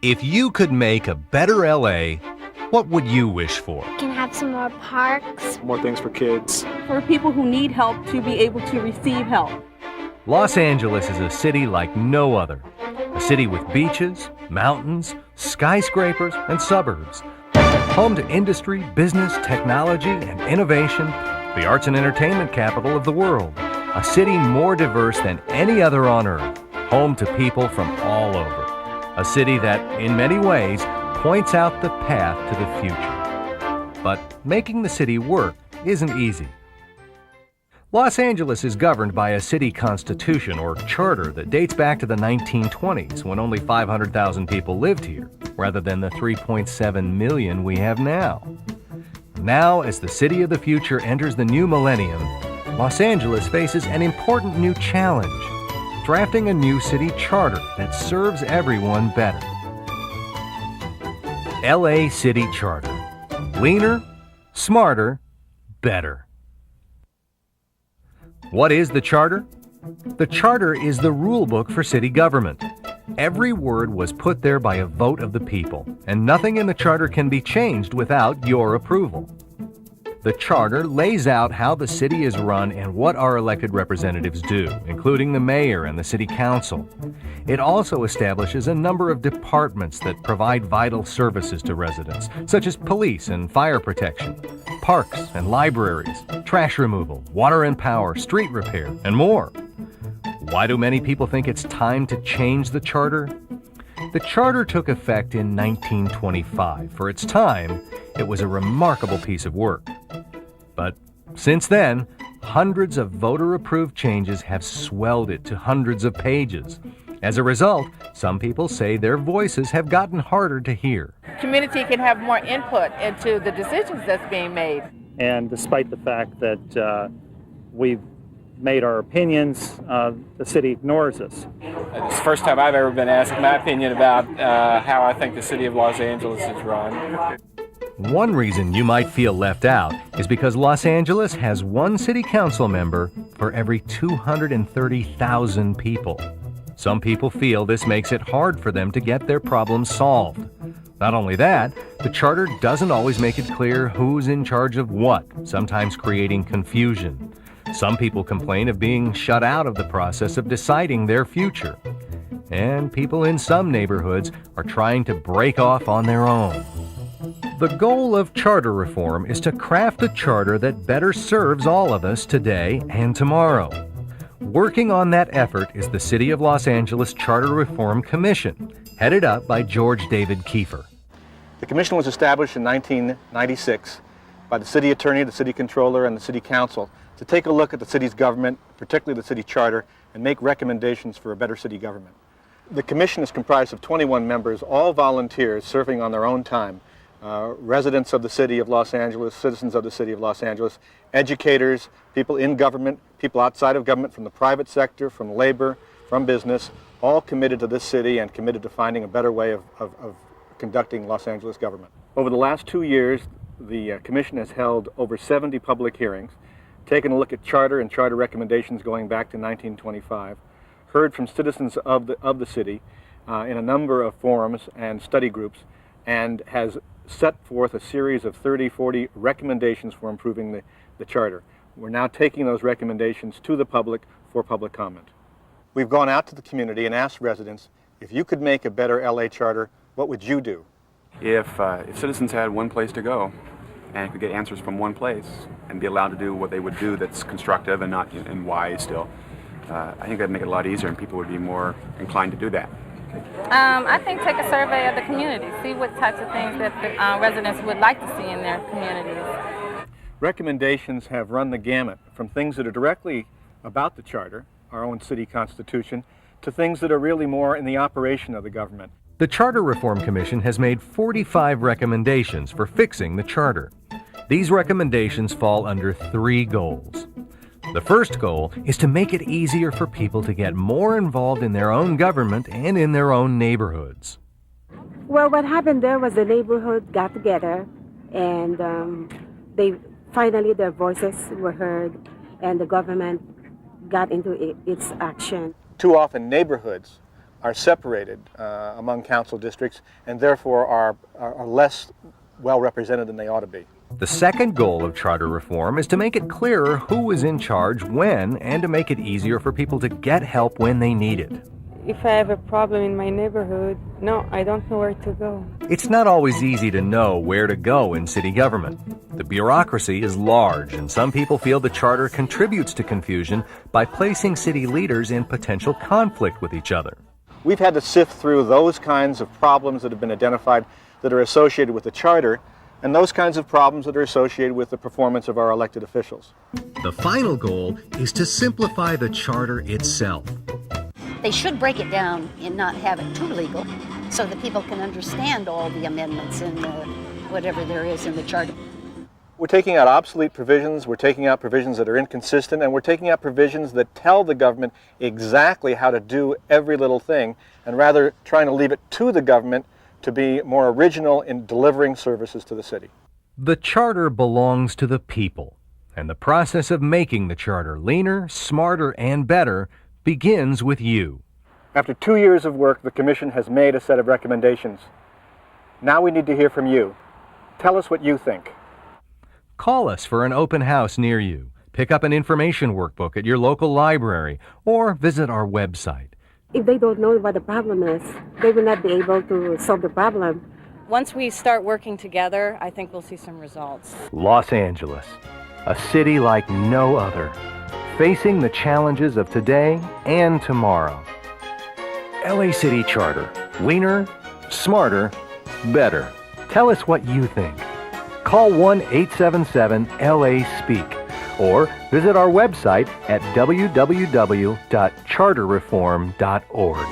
If you could make a better LA, what would you wish for? Can have some more parks. More things for kids. For people who need help to be able to receive help. Los Angeles is a city like no other. A city with beaches, mountains, skyscrapers, and suburbs. Home to industry, business, technology, and innovation. The arts and entertainment capital of the world. A city more diverse than any other on earth. Home to people from all over. A city that, in many ways, points out the path to the future. But making the city work isn't easy. Los Angeles is governed by a city constitution or charter that dates back to the 1920s when only 500,000 people lived here, rather than the 3.7 million we have now. Now, as the city of the future enters the new millennium, Los Angeles faces an important new challenge: drafting a new city charter that serves everyone better. L.A. City Charter. Leaner, smarter, better. What is the charter? The charter is the rule book for city government. Every word was put there by a vote of the people, and nothing in the charter can be changed without your approval. The charter lays out how the city is run and what our elected representatives do, including the mayor and the city council. It also establishes a number of departments that provide vital services to residents, such as police and fire protection, parks and libraries, trash removal, water and power, street repair, and more. Why do many people think it's time to change the charter? The charter took effect in 1925. For its time, it was a remarkable piece of work. But since then, hundreds of voter-approved changes have swelled it to hundreds of pages. As a result, some people say their voices have gotten harder to hear. Community can have more input into the decisions that's being made. And despite the fact that we've made our opinions, the city ignores us. It's the first time I've ever been asked my opinion about how I think the city of Los Angeles is run. One reason you might feel left out is because Los Angeles has one city council member for every 230,000 people. Some people feel this makes it hard for them to get their problems solved. Not only that, the charter doesn't always make it clear who's in charge of what, sometimes creating confusion. Some people complain of being shut out of the process of deciding their future. And people in some neighborhoods are trying to break off on their own. The goal of charter reform is to craft a charter that better serves all of us today and tomorrow. Working on that effort is the City of Los Angeles Charter Reform Commission, headed up by George David Kiefer. The commission was established in 1996 by the city attorney, the city controller, and the city council to take a look at the city's government, particularly the city charter, and make recommendations for a better city government. The commission is comprised of 21 members, all volunteers serving on their own time. Residents of the city of Los Angeles, citizens of the city of Los Angeles, educators, people in government, people outside of government, from the private sector, from labor, from business, all committed to this city and committed to finding a better way of conducting Los Angeles government. Over the last 2 years, the commission has held over 70 public hearings, taken a look at charter and charter recommendations going back to 1925, heard from citizens of the city in a number of forums and study groups, and has set forth a series of 30, 40 recommendations for improving the charter. We're now taking those recommendations to the public for public comment. We've gone out to the community and asked residents, if you could make a better LA charter, what would you do? If citizens had one place to go and could get answers from one place and be allowed to do what they would do that's constructive and not and wise still, I think that'd make it a lot easier and people would be more inclined to do that. I think take a survey of the community, see what types of things that the residents would like to see in their communities. Recommendations have run the gamut from things that are directly about the charter, our own city constitution, to things that are really more in the operation of the government. The Charter Reform Commission has made 45 recommendations for fixing the charter. These recommendations fall under 3 goals. The first goal is to make it easier for people to get more involved in their own government and in their own neighborhoods. Well, what happened there was the neighborhood got together and finally their voices were heard and the government got into its action. Too often neighborhoods are separated among council districts and therefore are less well represented than they ought to be. The second goal of charter reform is to make it clearer who is in charge when and to make it easier for people to get help when they need it. If I have a problem in my neighborhood, no, I don't know where to go. It's not always easy to know where to go in city government. The bureaucracy is large, and some people feel the charter contributes to confusion by placing city leaders in potential conflict with each other. We've had to sift through those kinds of problems that have been identified that are associated with the charter and those kinds of problems that are associated with the performance of our elected officials. The final goal is to simplify the charter itself. They should break it down and not have it too legal so that people can understand all the amendments and whatever there is in the charter. We're taking out obsolete provisions, we're taking out provisions that are inconsistent, and we're taking out provisions that tell the government exactly how to do every little thing, and rather trying to leave it to the government to be more original in delivering services to the city. The charter belongs to the people, and the process of making the charter leaner, smarter, and better begins with you. After 2 years of work, the Commission has made a set of recommendations. Now we need to hear from you. Tell us what you think. Call us for an open house near you. Pick up an information workbook at your local library or visit our website. If they don't know what the problem is, they will not be able to solve the problem. Once we start working together, I think we'll see some results. Los Angeles, a city like no other, facing the challenges of today and tomorrow. L.A. City Charter, leaner, smarter, better. Tell us what you think. Call 1-877-LA-SPEAK or visit our website at www.charterreform.org.